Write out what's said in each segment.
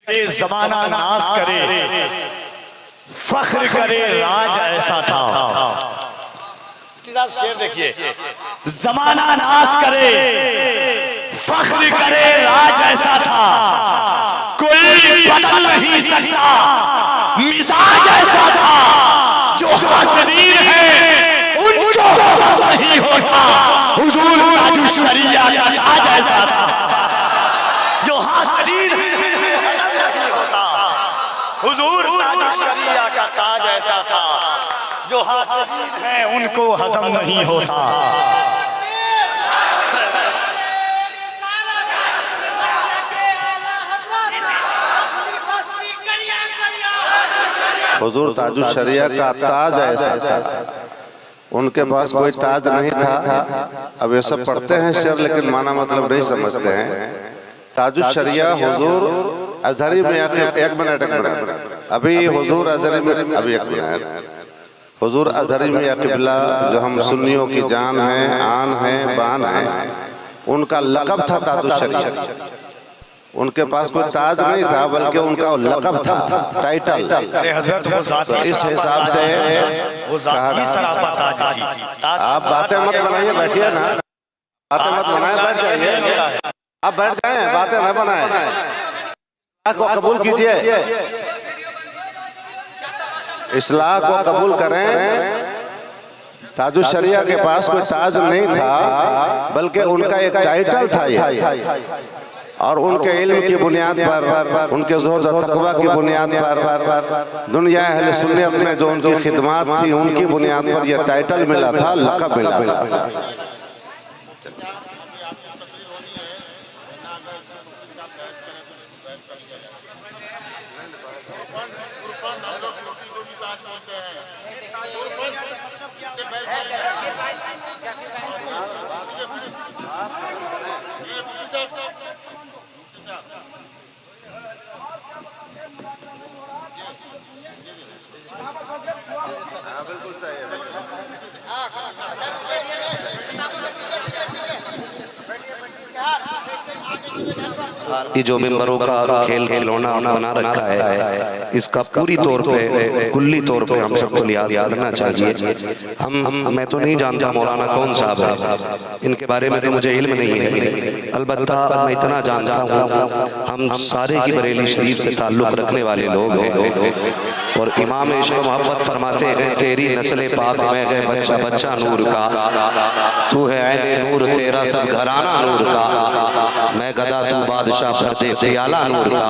जमाना नाश करे, फख्र करे राज ऐसा था। शेर देखिए, जमाना नाश करे, फख्र करे राज ऐसा था, कोई बदल नहीं सकता मिजाज ऐसा था। जो हासिरीन है उनको सब नहीं होता, हुजूर ताजुश शरिया का ताज ऐसा था। जो हासिरीन नहीं होता, हुजूर ताजुश शरिया का ताज ऐसा था। जो हासिरीन है उनको हजम नहीं होता। हुजूर ताजुश शरिया का ताज ऐसा था, उनके पास कोई ताज नहीं था। अब ये सब पढ़ते हैं शेर, लेकिन माना मतलब नहीं समझते हैं। ताजुश शरिया हुजूर अजहरी में एक मिनट अभी हुजूर अजहरी में अभी एक मिनट हुजूर अजहरी में किबला जो हम सुन्नियों की जान है, आन है, बान है, उनका लक़ब था ताजुश शरिया। उनके पास कोई ताज नहीं था, बल्कि उनका लक़ब था, टाइटल। इस हिसाब से आप बातें मत बनाइए, बैठिए ना, बातें मत बनाए, बैठ जाइए, आप बैठ जाएं, बातें न बनाए, को कबूल कीजिए, इस्लाह को कबूल करें। ताजुश शरिया के पास कोई ताज नहीं था, बल्कि उनका एक टाइटल था ये, और उनके इल्म की बुनियाद पर, उनके ज़ोहद और तक़वा की बुनियाद पर, दुनिया अहले सुन्नत में जो उनकी खिदमत थी उनकी बुनियाद पर यह टाइटल मिला था, लक़ब मिला था। बिल्कुल सही है। ये जो मिंबरों का खेल खिलौना बना रखा है, इसका पूरी तौर पे, कुल्ली तौर पे हम सबको लिहाज करना चाहिए। हम मैं तो नहीं जानता मौलाना कौन साहब है, इनके बारे में तो मुझे इल्म नहीं है। अलबत्ता मैं इतना जानता हूँ, हम सारे की बरेली शरीफ से ताल्लुक़ रखने वाले लोग हैं, और इमाम इश्क़ मोहब्बत फरमाते हैं, तेरी नस्ल पाक में है बच्चा बच्चा नूर का, तू है ऐने नूर तेरा सब घराना नूर का, मैं गदा तू बादशाह भर दे प्याला नूर का।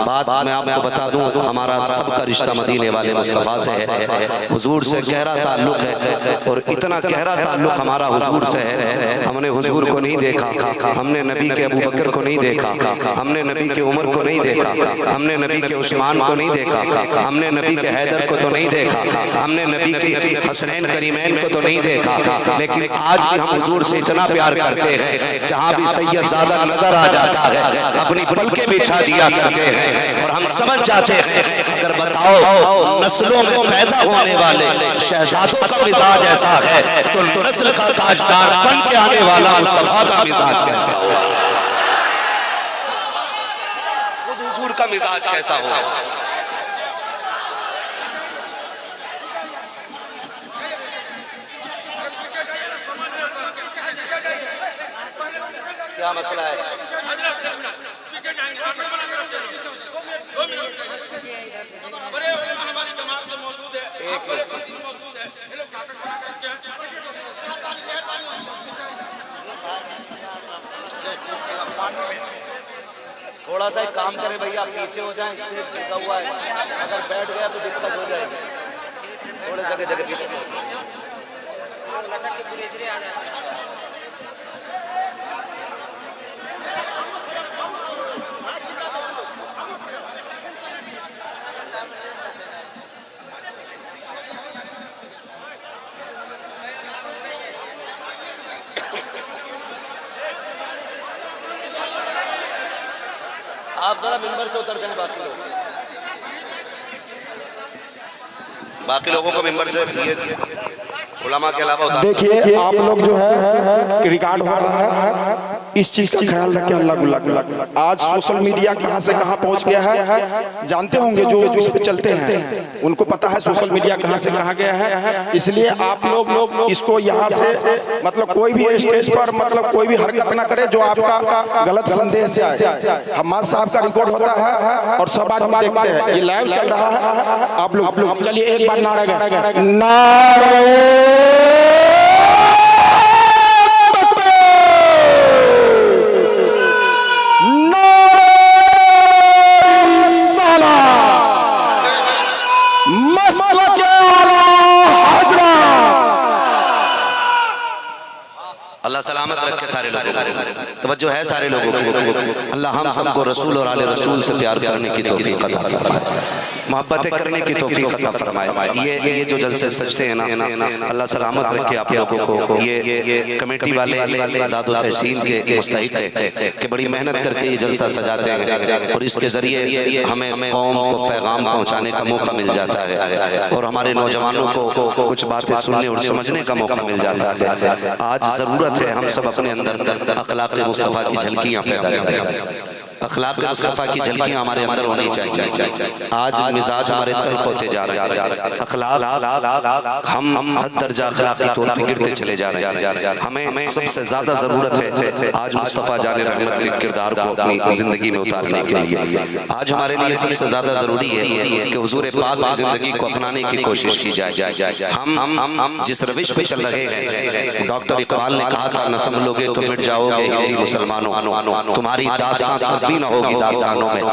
बात मैं आपको बता दूं, हमारा सबका रिश्ता मदीने वाले मुस्तफ़ा से है, हुजूर से गहरा ताल्लुक़ है, और इतना गहरा ताल्लुक़ हमारा हुजूर से है। हमने हुजूर को नहीं देखा, हमने नबी के अबू बकर को नहीं देखा, हमने नबी के उमर को नहीं देखा, हमने नबी के उस्मान को नहीं देखा, हमने नबी के हैदर को तो नहीं देखा, हमने नबी के हसनैन करीमैन को तो नहीं देखा, लेकिन आज भी हम हुजूर से इतना प्यार करते हैं, जहाँ भी सैयदज़ादा नजर आ जाता है अपनी पलकें बिछा दिया करते हैं, और हम समझ जाते हैं अगर बताओ नस्लों में पैदा होने वाले शहजादों का मिजाज ऐसा है, तो नस्ल का ताजदार बन के आने वाला मुस्तफा का मिजाज कैसा होगा, हुजूर का मिजाज कैसा होगा। क्या मसला है? थोड़ा सा एक काम करें भैया, पीछे हो जाएं, स्टेज टिका हुआ है, अगर बैठ गया तो दिक्कत हो जाएगी, थोड़े जगह जगह पीछे लटक के पूरे इधर आ जाए। आप जरा मिंबर से उतर जाएं, बाकी लोगों को मिंबर से उलमा के अलावा देखिए आप लोग जो है रिकॉर्ड हो रहा है, इस चीज का ख्याल रखें। अल्लाह आज सोशल मीडिया कहां से कहां पहुंच गया है, जानते होंगे जो इस पे चलते हैं उनको पता है सोशल मीडिया कहां से कहां गया है। इसलिए आप लोग इसको यहाँ से मतलब कोई भी स्टेज पर मतलब कोई भी हरकत ना करे जो आपका गलत संदेश जाए। हमाद साहब का रिकॉर्ड होता है और सब आदमी देखते हैं, ये लाइव चल रहा है। आप लोग चलिए एक बार नारे अल्लाह सलामत रखे सारे लोगों को। तवज्जो है सारे लोगों को। अल्लाह हम सबको रसूल और आले रसूल से प्यार करने की तौफीक अता फरमाए, मोहब्बतें करने की तौफीक अता फरमाए। ये जो जलसे सजते हैं ना, अल्लाह सलामत रखे आप लोगों को। ये कमेटी वाले दादो तहसीन के मुस्तहिक है कि बड़ी मेहनत करके ये जलसा सजाते हैं और इसके जरिए हमें कौम को पैगाम पहुँचाने का मौका मिल जाता है और हमारे नौजवानों को कुछ बातें सुनने और समझने का मौका मिल जाता है। आज ज़रूरत है हम सब अपने अंदर अखलाक़ मुस्तफ़ा की झलकियाँ पैदा करें। अखलाक़ मुस्तफ़ा की झलकियाँ हमारे अंदर होनी चाहिए। आज मिजाज हमारे तल्ख होते जा रहे हैं, अखलाक़ हम हद दर्जा अखलाक़ी तौर पर गिरते चले जा रहे हैं। हमें सबसे ज़्यादा ज़रूरत है आज मुस्तफ़ा जाने रहमत के किरदार को अपनी ज़िंदगी में उतारने के लिए। आज हमारे लिए सबसे ज़्यादा ज़रूरी है कि हुज़ूर पाक की ज़िंदगी को अपनाने की कोशिश की जाए। हम जिस रविश पे चल रहे हैं, डॉक्टर इकबाल ने कहा था, न समझोगे तो मिट जाओगे हिंदी मुसलमानों, तुम्हारी दास्तान भी न होगी दास्तानों में।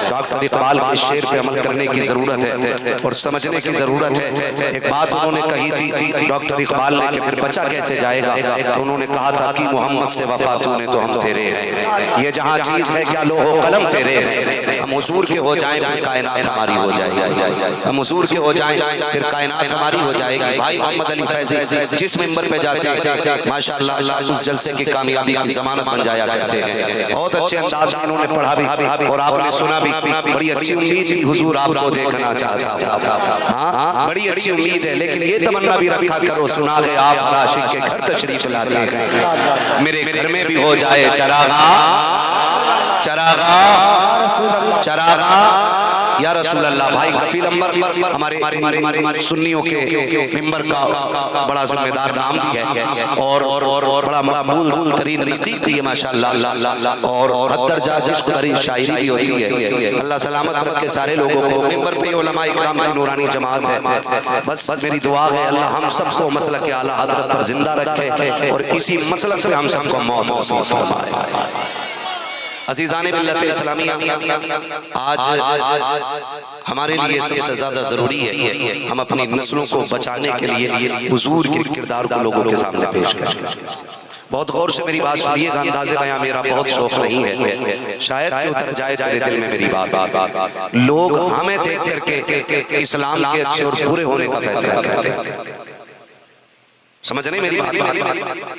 डॉक्टर इकबाल के शेर पे अमल करने की जरूरत है और समझने की जरूरत है। एक बात उन्होंने कही थी डॉक्टर इकबाल ने कि फिर बचा कैसे जाएगा, तो उन्होंने कहा था कि मोहम्मद से वफा तूने तो हम तेरे हैं, ये जहाँ चीज है क्या लोहो कलम तेरे हैं। हम हुजूर के हो जाएं फिर कायनात हमारी हो जाएगी, हम हुजूर के हो जाएं फिर कायनात हमारी हो जाएगी। भाई मोहम्मद अली फैजी जिस मेंबर पे जाते हैं माशाअल्लाह उस जलसे की कामयाबी की जमानत बन जाया करते हैं। बहुत अच्छे अंदाज में उन्होंने पढ़ा भी और आपने सुना भी। बड़ी अच्छी उम्मीद थी हुजूर आपको देखना चाहता, हाँ बड़ी अच्छी उम्मीद है, लेकिन ये तमन्ना भी रखा करो सुना ले आप आशिक के घर तशरीफ लाते हैं, मेरे घर में भी हो जाए चरागा चरागा चरागा या रसूल अल्लाह। भाई कफील अंबर हमारे सुन्नियों के मिंबर का बड़ा जिम्मेदार नाम भी है और बड़ा मकबूल तरीन नकीब भी है माशाअल्लाह और हद्दर जा जिश्क भरी शायरी भी होती है। अल्लाह सलामत रखे सारे लोगों को। मिंबर पे उलमा इकराम की नूरानी जमात है। बस मेरी दुआ है अल्लाह हम सबको मसलक आला हज़रत पर जिंदा रखे और इसी मसलक पे हम सबको मौत नसीब फरमाए। अज़ीज़ान मिल्लत इस्लामिया, आज हमारे लिए सबसे ज्यादा जरूरी है हम अपनी नस्लों को बचाने के लिए हुजूर के किरदार को लोगों के सामने पेश करें। बहुत गौर से मेरी बात सुनिएगा, अंदाज़े बयां मेरा बहुत शौक नहीं है, शायद कि उतर जाए तेरे दिल में मेरी बात। लोग हमें देख करके इस्लाम के अच्छे और बुरे होने का फैसला करते हैं। समझ नहीं मेरी बात।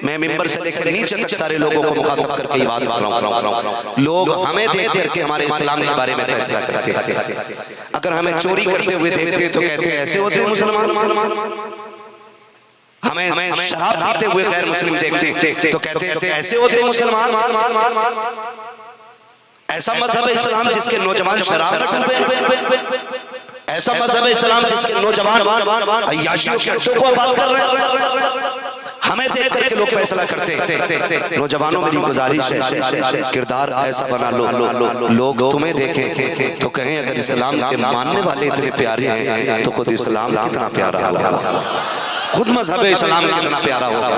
मैं मिंबर से लेकर नीचे तक सारे लोगों को मुखातब करके ये बात कर रहा हूँ। लोग हमें देख करके हमारे इस्लाम के बारे में फैसला करते हैं। अगर हमें चोरी करते हुए देखते तो कहते हैं ऐसे होते हैं मुसलमान। हमें शराब पीते हुए गैर मुस्लिम देखते तो कहते हैं ऐसे होते हैं मुसलमान। ऐसा मजहब है इस्लाम जिसके नौजवान शराब न डूबे, ऐसा मजहब है इस्लाम जिसके नौजवान अय्याशियों के अड्डों को आबाद कर रहे हैं। हमें देख करके लोग फैसला करते हैं। नौजवानों मेरी गुजारिश है किरदार ऐसा बना लो लोग तुम्हें देखें तो कहें अगर इस्लाम के मानने वाले इतने प्यारे हैं तो खुद इस्लाम कितना प्यारा होगा, खुद मजहब इस्लाम कितना प्यारा होगा।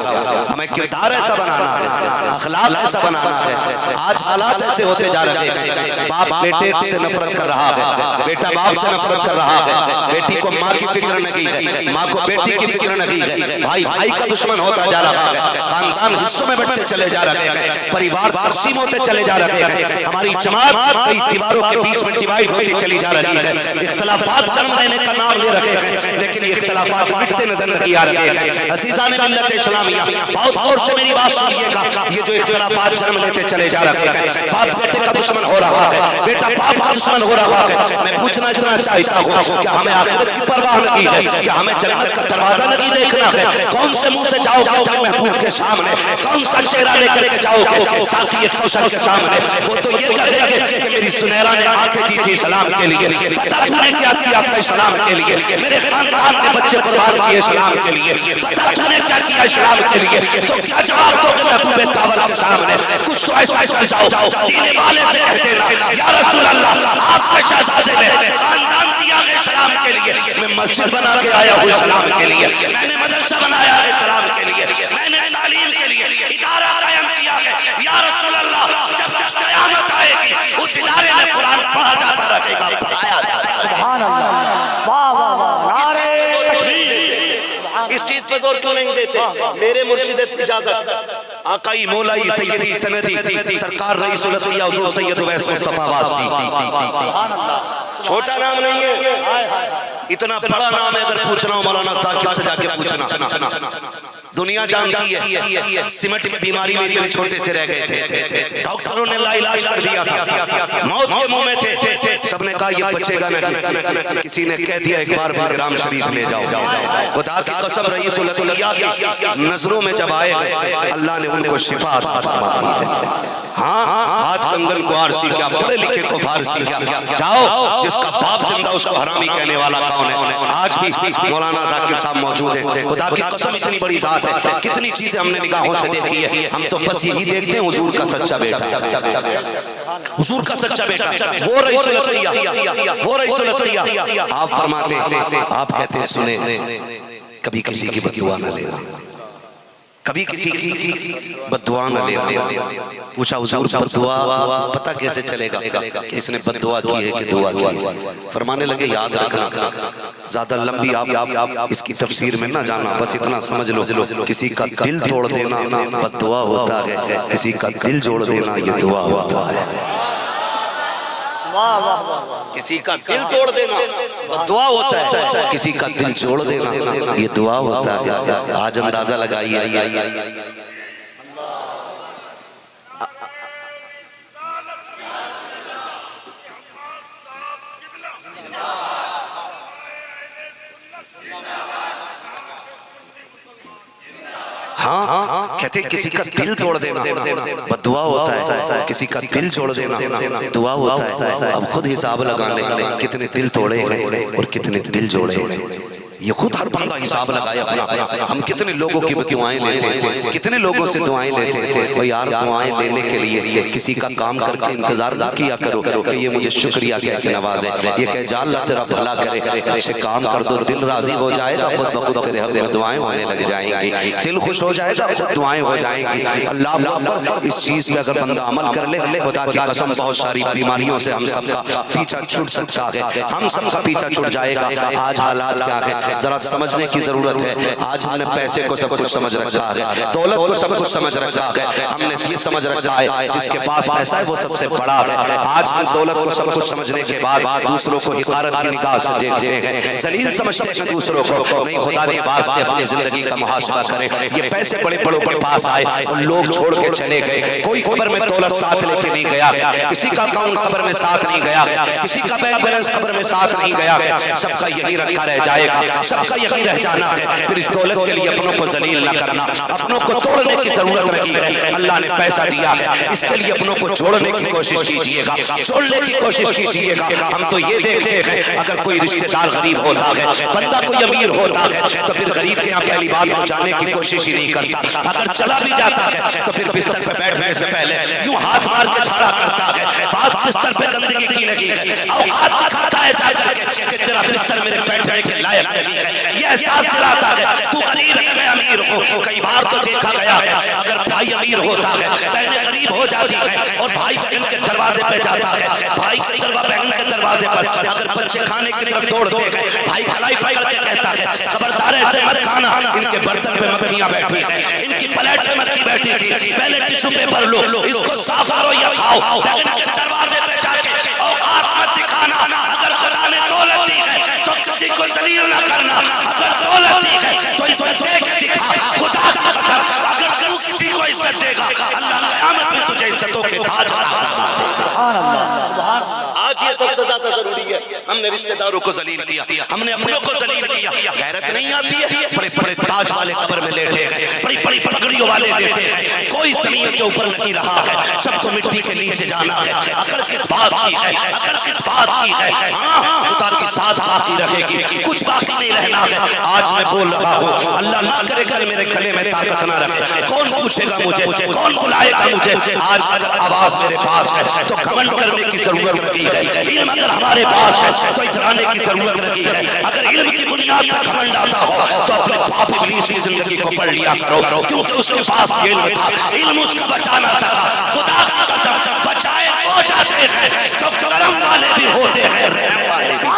हमें किरदार ऐसा बनाना है, अखलाक ऐसा बनाना है। आज हालात ऐसे होते जा रहे हैं, बाप बेटे से नफरत कर रहा है, बेटा बाप से नफरत कर रहा है, बेटी को माँ की फिक्र नहीं है, माँ को बेटी की फिक्र नहीं है, भाई भाई का दुश्मन होता जा रहा है, खानदान हिस्सों में बढ़ते चले जा रहे हैं, परिवार तकसीम होते चले जा रहे हैं, हमारी जमात कई दीवारों के बीच में डिवाइड होती चली जा रही है, इख्तलाफात जन्म लेने का नाम ले रहे हैं, लेकिन ये इख्तलाफात मिटते नजर नहीं दिया रखे। अज़ीज़ान मिल्लत इस्लामिया, बहुत गौर से मेरी बात सुनिएगा। ये जो इख्तिलाफात जन्म लेते चले जा रहे हैं, बाप बेटे का दुश्मन हो रहा है, बेटा बाप का दुश्मन हो रहा है। मैं पूछना इतना चाहता हूँ, क्या हमें आखिरत की परवाह नहीं है? क्या हमें जन्नत का दरवाजा नहीं देखना है? कौन से मुंह से जाओगे अपने महबूब के सामने? कौन सा चेहरा लेकर के जाओगे साथी कौशल के सामने? वो तो ये कहेंगे कि मेरी सुनहरा ने आंखें दी थी इस्लाम के लिए, पता तूने क्या किया था इस्लाम के लिए, मेरे खानदान के बच्चे कुर्बान किए इस्लाम के लिए, पता तूने क्या किया इस्लाम के लिए। तो क्या जवाब दोगे महबूब तावर के सामने? कुछ तो ऐसा कर जाओ, दीने वाले से कह देना, या रसूल अल्लाह आपके शहजादे ने खानदान दिया है इस्लाम के लिए, मैं मस्जिद बना के आया हूँ इस्लाम के लिए, मैंने मदरसा बनाया है इस्लाम के लिए, मैंने तालीम के लिए इदारा कायम किया है। या रसूल अल्लाह जब तक क़यामत आएगी उस इदारे में कुरान पढ़ा जाता रहेगा, पढ़ाया जाता। सुभान अल्लाह, वाह वाह वाह, नारे तकबीर। इस चीज पे जोर क्यों नहीं देते? मेरे मुर्शिद इजाजत आकाई मौलाई सैयदी सनदी सरकार रईसुल अतिया हुजूर सैयद उवैस मुस्तफा वास्ती, छोटा नाम नहीं है, इतना बड़ा नाम है। अगर पूछना हो मौलाना साकिब से जाके पूछना, दुनिया जानती है सिमट की बीमारी में इतने छोटे से रह गए थे, डॉक्टरों ने लाइलाज कर दिया था, मौत के मुंह में थे, सबने कहा ये बचेगा नहीं। किसी ने कह दिया एक बार ग्राम शरीफ ले जाओ। खुदा की कसम रईसुल अतिया की नजरों में जब आए अल्लाह ने उनको शिफा फरमा दी। हाँ, हाथ कंगन को आरसी क्या, पढ़े लिखे को फारसी क्या। जाओ, जिसका बाप जिंदा उसको हरामी कहने वाला कौन है? आज भी मौलाना जाकिर साहब मौजूद है। खुदा की कसम इतनी बड़ी जात है, कितनी चीजें हमने निगाहों से देखी है, हम तो बस यही देखते हैं हुजूर का सच्चा बेटा, हुजूर का सच्चा बेटा, वो रईसुल अतिया, वो रईसुल अतिया। आप फरमाते, आप कहते सुने, कभी किसी की बददुआ न लेना, कभी किसी की बद्दुआ न लेना। पूछा हुजूर बद्दुआ पता कैसे चलेगा कि इसने बद्दुआ की है कि दुआ की? फरमाने लगे याद रखना, ज्यादा लंबी आप इसकी तफसीर में ना जाना, बस इतना समझ लो, किसी का दिल तोड़ देना बद्दुआ होता है, किसी का दिल जोड़ देना ये दुआ होता है। किसी का दिल तोड़ देना दुआ होता है, किसी का दिल जोड़ देना ये दुआ होता है। आज अंदाजा लगाइए, हाँ, कहते किसी का दिल तोड़ देना बद्दुआ होता है, किसी का दिल जोड़ देना दुआ होता है। अब खुद हिसाब लगा ले कितने दिल तोड़े हैं और कितने दिल जोड़े हैं, ये खुद हर बंदा हिसाब लगाए अपना। हम कितने लोगों की दुआएं लेते हैं, कितने लोगों से दुआएं लेते हैं। तो यार दुआएं लेने के लिए किसी का काम करके इंतजार ना किया करो कि ये मुझे शुक्रिया कह के नवाजे, ये कह जा अल्लाह तेरा भला करे, अच्छे काम कर दो, दिल राजी हो जाएगा, खुद ब खुद तेरे हक में दुआएं होने लग जाएंगी, दिल खुश हो जाएगा, खुद दुआएं हो जाएंगी। अल्लाह अकबर, इस चीज पे अगर बंदा अमल कर ले, खुदा की कसम बहुत सारी बीमारियों से हम सबका पीछा छूट सकता है, हम सबका पीछा छूट जाएगा। आज हालात क्या है जरा समझने की जरूरत है। आज हमने पैसे को सब कुछ समझ रखा है, दौलत को सब कुछ समझ रखा है, हमने ये समझ रखा है जिसके पास पैसा है वो सबसे बड़ा है। आज हम दौलत को सब कुछ समझने के बाद दूसरों को हिकारत की निगाह से देखते हैं, जलील समझते हैं दूसरों को। नहीं, खुदा के वास्ते अपनी जिंदगी का मुहासबा करें। ये पैसे बड़े बड़ों के पास आए और लोग छोड़ के चले गए, कोई कब्र में दौलत साथ लेके नहीं गया, किसी का अकाउंट कब्र में साथ नहीं गया, किसी का बैंक बैलेंस कब्र में साथ नहीं गया, सबका यही रखा रह जाएगा, सबका यही रह जाना है। फिर इस दौलत के लिए अपनों को जलील न करना, अपनों को तोड़ने की जरूरत नहीं है। अल्लाह ने पैसा दिया है, इसके लिए अपनों को जोड़ने की कोशिश कीजिएगा, जोड़ने की कोशिश कीजिएगा। हम तो ये देखते हैं अगर कोई रिश्तेदार गरीब होता है, बंदा कोई अमीर होता है, तो फिर गरीब के यहाँ पहली बात पहुंचाने की कोशिश ही नहीं करता। अगर चला भी जाता है तो फिर बिस्तर पे बैठने से पहले यूं हाथ मार के छाड़ा करता है, बात बिस्तर पे गंदगी की नहीं है, औकात दिखाता है जाकर के कि तेरा बिस्तर मेरे बैठने के लायक नहीं है। ये एहसास दिलाता है तू गरीब है मैं अमीर हूँ। कई बार तो देखा गया है अगर भाई अमीर होता है, बहनें गरीब हो जाती है और भाई बहन के दरवाजे पे जाता है, भाई के बहन के दरवाजे पर अगर बच्चे खाने की तरफ दौड़ते हैं, भाई कलाई पकड़ के कहता है खबरदार ऐसे मत खाना, इनके बर्तन पे मक्खियां बैठी हैं, इनकी प्लेट पे मक्खी बैठी थी, पहले टिश्यू पेपर लो, इसको साफ करो या खाओ। बहन के दरवाजे पे जाके औकात मत दिखाना। अगर खुदा ने दौलत दी है तो किसी को जलील न करना, अगर दौलत दी है तो इज्जत हमने रिश्तेदारों को जलील किया, हमने अपनों को जलील किया। गैरत नहीं आती है? बड़े बड़े ताज वाले कब्र में लेटे हैं, बड़ी बड़ी पगड़ियों वाले लेटे हैं, कोई जमीन के ऊपर नहीं रहा है, सबको मिट्टी के नीचे जाना है। अकड़ किस बात की है? अकड़ किस बात की है? हाँ, खुदा की साथ बाकी रहेगी, कुछ बाकी नहीं रहना है। आज मैं बोल रहा हूँ, अल्लाह ना करे कल मेरे गले में ताकत ना रखे, कौन पूछेगा मुझे, कौन बुलाएगा मुझे? आज अगर आवाज मेरे पास है तो घमंड करने की जरूरत नहीं है। इल्म अगर हमारे पास है तो इतराने की जरूरत नहीं है। अगर इल्म की बुनियाद पर घमंड आता हो तो अपने पाप इब्लीस की जिंदगी को पढ़ लिया करो, क्योंकि उसके पास इल्म था, इल्म उसको बचा ना सका। खुदा की कसम, बचाए वो जाते हैं जो करम वाले भी होते हैं, रहम वाले भी।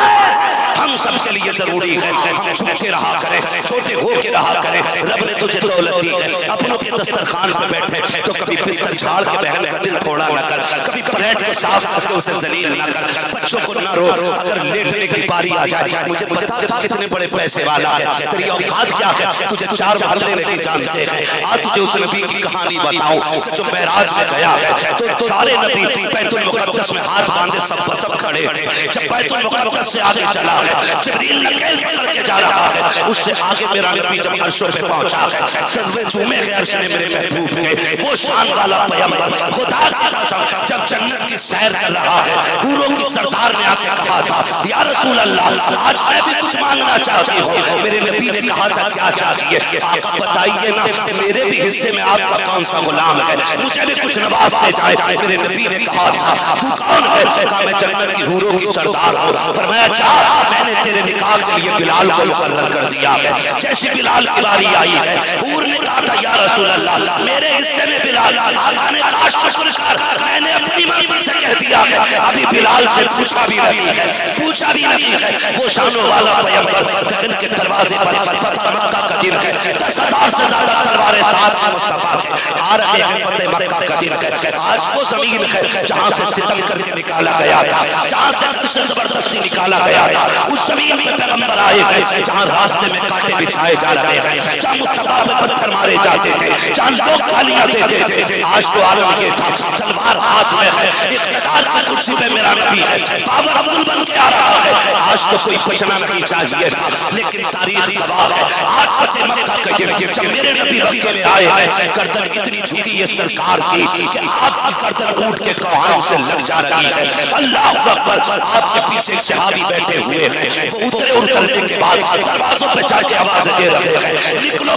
हम सबके लिए जरूरी है हम झुक के रहा करें, छोटे हो के रहा करें। रब ने तुझे दौलत दी है, अपनों के दस्तरखान पे बैठे तो कभी बिस्तर झाड़ के बहन का दिल थोड़ा न कर, कभी प्लेट को साफ करके उसे जलील न कर, बच्चों को न रो। अगर लेटने की बारी आ जाए, मुझे बता तू कितने बड़े पैसे वाला है, तेरी औकात क्या है, तुझे चार महल्ले नहीं जानते हैं। आज तुझे उस नबी की कहानी बताऊं कि जो मेराज में गया है तो सारे नबी बैतुल मुकद्दस में हाथ बांधे सब खड़े थे। जब बैतुल मुकद्दस से आगे चला है, जिब्रील नकेल पकड़ के जा रहा है, उससे आगे मेरा नबी जब अर्शों पे पहुंचा है, सर्वे चूमे के अर्श ने मेरे महबूब के, वो शान वाला पैगंबर खुदा की कसम जब जन्नत की सैर कर रहा है, हूरों की सरदार ने आके कहा था, या रसूल अल्लाह आज मैं भी कुछ मांगना चाहती हूँ। मेरे नबी ने कहा था, क्या चाहिए? आका बताइए ना, मेरे भी हिस्से में आपका कौन सा गुलाम है, मुझे भी कुछ नवाजते जाए। मेरे नबी ने कहा था, तू कौन है? कहा मैं जन्नत की हूरों की सरदार हूँ। फरमाया, जा, मैंने तेरे निकाह के लिए बिलाल को मुकर्रर कर दिया है। जैसे बिलाल की बारी आई है, हूर ने कहा था, या रसूल अल्लाह मेरे हिस्से में बिलाल। आका ने कहा, शुक्र कर, मैंने अपनी मर्जी से कह दिया है, अभी बिलाल से पूछा भी नहीं है, पूछा भी नहीं है। वो शानों वाला पैगंबर गगन के दरवाजे पर, फतह मक्का का दिन है, 10,000 से ज्यादा तलवारें साथ में मुस्तफा के आ रहे हैं। फतह मक्का का दिन है, आज वो जमीन है जहाँ से सितम करके निकाला गया था, जहाँ से घर से जबरदस्ती निकाला गया था। उस जमीन पे पैगंबर आए हैं जहाँ रास्ते में कांटे बिछाए जा रहे हैं, जहाँ मुस्तफा पे पत्थर मारे जाते थे, जहाँ लोग गालियां देते थे। आज तो आलम ये था, तलवार हाथ में है, इख्तिदार की कुर्सी पे मेरा नबी है, पावरफुल बन के आ रहा है। आज तो कोई बचना नहीं चाहिए था, लेकिन तारीख गवाह है। आज फतेह मक्का का दिन जब मेरे नबी मक्के में आए हैं, गर्दन इतनी झुकी है सरकार की कि आपकी गर्दन ऊंट के कौहान से लग जा रही है। अल्लाह अकबर। आपके पीछे एक सहाबी बैठे हुए हैं, वो उतरे उतरने के बाद दरवाजों पे जाके आवाजें दे रहे हैं, निकलो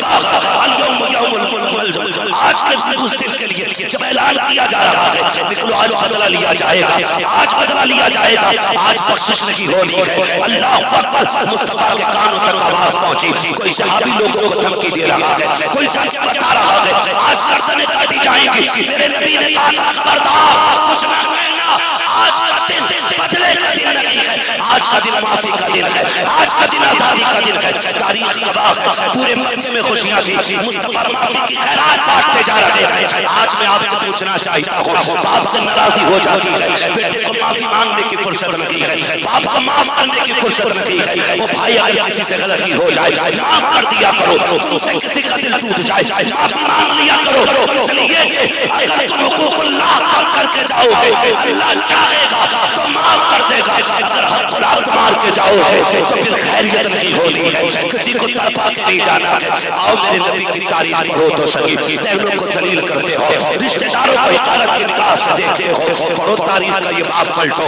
आज के उस दिन के लिए जब ऐलान किया जा रहा है, निकलो आज बदला लिया जाएगा, आज बदला लिया जाएगा, आज बख्शिश नहीं होनी है। अल्लाह अकबर। मुस्तफा के कानों तक आवाज पहुंची, कोई सहाबी लोगों को धमकी दे रहा है, कोई जाके बता रहा है आज गर्दनें काटी जाएंगी। मेरे नबी ने कहा, खबरदार कुछ ना कहना, आज का दिन बदले का दिन नहीं है, आज का दिन माफी का दिन है, आज का दिन आजादी का दिन है। तारीख गवाह है, पूरे मक्के में खुशियां थी, मुस्तफा माफी की खैरात बांटते जा रहे हैं। आज मैं आपसे पूछना चाहता हूँ, बाप से नाराजी हो जाती है, बेटे को माफी मांगने की फुर्सत नहीं है, बाप को माफ करने की फुर्सत नहीं है। वो भाई अगर किसी से गलती हो जाए माफ कर दिया करो, तुमसे किसी का दिल टूट जाए माफी मांग लिया करो, इसलिए कि अगर तुम हुकूकुल्लाह करके जाओगे अल्लाह चाहेगा तो माफ कर देगा, अगर हक़ुल हक़ मार के जाओगे तो फिर खैरियत नहीं होनी है, किसी को तड़पा के नहीं जाना है। आओ मेरे नबी की तारीफ पढ़ो तो सही, बहनों को जलील करते हो, रिश्तेदारों को हिकारत की निगाह से देखते हो, पढ़ो तारीख का ये बाब पलटो।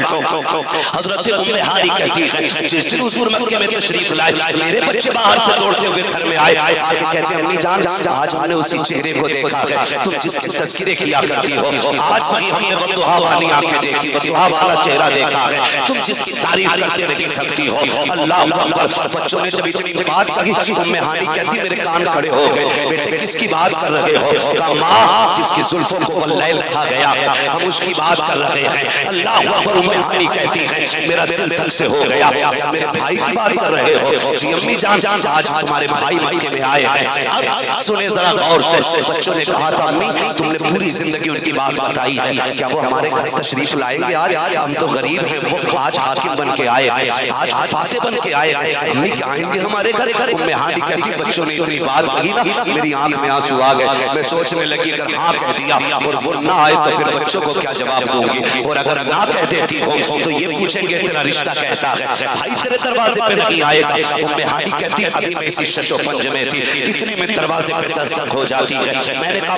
हजरत उम्मे हानी कहती है, जिस दिन हुजूर मक्के में तशरीफ लाए, मेरे बच्चे बाहर से दौड़ते हुए घर में आए, आके कहते हैं, अम्मी जान आज हमने उसी चेहरे को देखा है तुम जिसके तस्करे किया करती हो, आज वही हमने वद्दुहा वाली आंखें देखी, वद्दुहा वाला चेहरा देखा है, तुम जिसकी तारीफ करते नहीं थकती हो। अल्लाह अकबर। बच्चों ने जब इतनी बात कही, उम्मे हानी कहती मेरे कान खड़े हो गए, बेटे किसकी बात कर रहे हो? कहा माँ जिसकी जुल्फों को वल्लैल कहा गया है हम उसकी बात कर रहे हैं। अल्लाह अकबर। उम्मे हानी कहती है मेरा दिल तक से हो गया, मेरे भाई की बात कर रहे हो? जी अम्मी जान आज तुम्हारे भाई मक्के में आए हैं। अब सुने जरा गौर से, बच्चों ने कहा था अम्मी तुमने पूरी जिंदगी उनकी बात बताई है, क्या वो हमारे घर तशरीफ लाएंगे? आज हम तो गरीब हैं, वो आज हाकिम बन के के आए हैं, आज फाते बन के आए हैं, अम्मी क्या आएंगे हमारे घर? उम्मे हानी कहती बच्चों ने इतनी बात कही ना, मेरी आंख में आंसू आ गए। मैं सोचने लगी अगर हाँ कह दिया और वो ना आए तो फिर बच्चों को क्या जवाब दूंगी, और अगर ना कह देती हो तो ये पूछेंगे तेरा रिश्ता कैसा है, भाई तेरे दरवाजे पे नहीं आएगा। उम्मे हानी कहती अभी मैं इसी शशो पंज में थी, इतने में दरवाजे पे दस्तक हो जाती है। मैंने कहा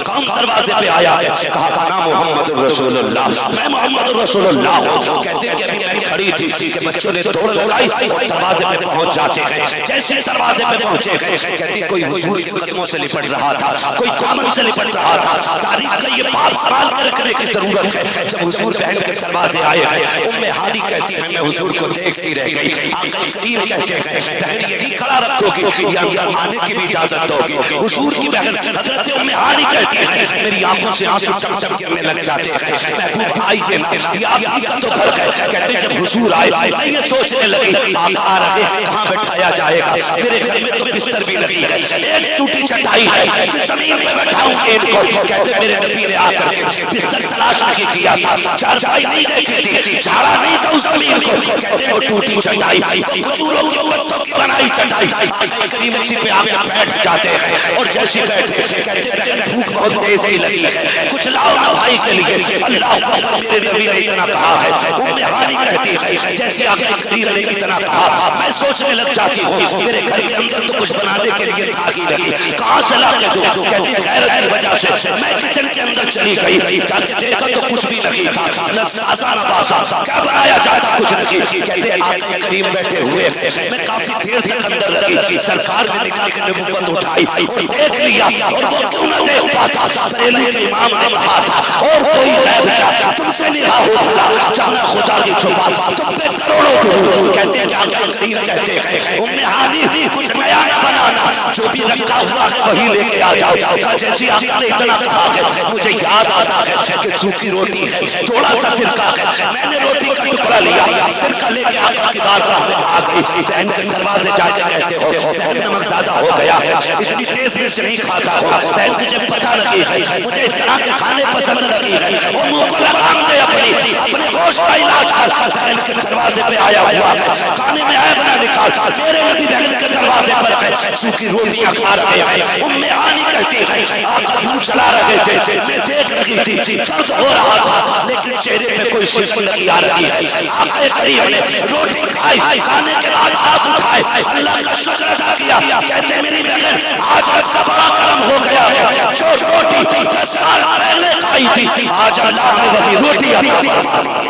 कौन दरवाजे पे आया है? कहा नाम मोहम्मद रसूलुल्लाह, मैं मोहम्मद रसूलुल्लाह हूं। कहते कि अभी मैं खड़ी थी कि बच्चों ने दौड़ लगाई और दरवाजे पे पहुंच जाते हैं। जैसे दरवाजे पे पहुंचे गए, कहती कोई हुजूर के कदमों से लिपट रहा था, कोई दामन से लिपट रहा था। तारीख का ये बात संभाल कर रखने की जरूरत है। जब हुजूर बहन के दरवाजे आए हैं, उम्मे हानी कहती है मैं हुजूर को देखती रह गई। आका करीम कहते हैं बहन यही खड़ा रखोगी या अंदर आने की भी इजाजत दोगी? हुजूर की बहन हजरत उम्मे हानी कहती है मेरी आंखों से आंसू टप-टप गिरने लग जाते हैं। महबूब आइए ना, ये आप का तो घर है। कहते जब हुजूर आए मैं ये सोचने लगी आका आ रहे हैं, कहाँ बैठाया जाएगा? मेरे घर में तो बिस्तर भी नहीं है, एक टूटी चटाई है कि जमीन पे बैठाऊंगी इनको। कहते मेरे नबी ने आकर के बिस्तर तलाश नहीं किया था, चारपाई नहीं देखी थी, झाड़ा नहीं था उस जमीन को। कहते वो टूटी चटाई, खजूरों के पत्तों की बनाई चटाई। आका करीम उसी पे आके बैठ जाते हैं और जैसे बैठे कहते बहन भूख बहुत तेज ही लगी है, कुछ लाओ ना भाई के लिए। अल्लाह अकबर, मेरे नबी ने इतना कहा है। उम्मे हानी कहती है जैसे आका करीम ने इतना कहा मैं सोचने लग जाती हूँ मेरे घर के अंदर तो कुछ बनाने के लिए था ही नहीं, कहाँ से ला के दूं? कहती गैरत की वजह से मैं किचन के अंदर चली गई, जाके देखा तो कुछ भी नहीं था, न ताजा न बासा, क्या बनाया जाता कुछ नहीं। कहते आका करीम बैठे हुए, मैं काफी देर तक अंदर रही। सरकार ने निकाल के नबूवत उठाई और देख लिया, और वो क्यों ना देख पाता? बरेली के इमाम ने कहा था और कोई गैब क्या तुमसे निगाह हो भला, जाना खुदा की छुपा तुम पे करोड़ों दूर। कहते क्या करीम कहते हैं उम्मे हानी कुछ नया न बनाना, जो भी रखा हुआ है वही लेके आ जाओ। जैसे आका ने इतना कहा है मुझे याद आता है कि सूखी रोटी है, थोड़ा सा सिरका है, मैंने रोटी का टुकड़ा लिया, सिरका लेके आका की बारगाह में आ गई। बहन के दरवाजे जाके कहते हो बहन नमक ज्यादा हो गया है, इतनी तेज मिर्च नहीं खाता हूँ। बहन तुझे पता नहीं है मुझे इस तरह के खाने पसंद नहीं है, वो मुंह को लगाम दे अपने गोश्त का इलाज कर। बहन के दरवाजे पे आया हुआ है, खाने में आया बना निकाल, मेरे नबी बहन के दरवाजे पर है, सूखी रोटियां खा रहे हैं। उम्मे हानी कहती है आका मुंह चला रहे थे, मैं देख रही थी, दर्द हो रहा था लेकिन चेहरे पे कोई शिकन नहीं आ रही है। आका करीम ने रोटी खाई, खाने के बाद हाथ उठाए, अल्लाह का शुक्र अदा किया। कहते मेरी बहन आज रब का बड़ा करम हो गया है, जो रोटी 10 साल पहले खाई थी आज अल्लाह ने वही रोटी अता फरमाई।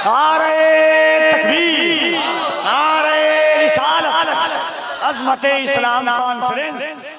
नारे तकबीर, नारे रिसालत, अज़मत इस्लाम कॉन्फ्रेंस।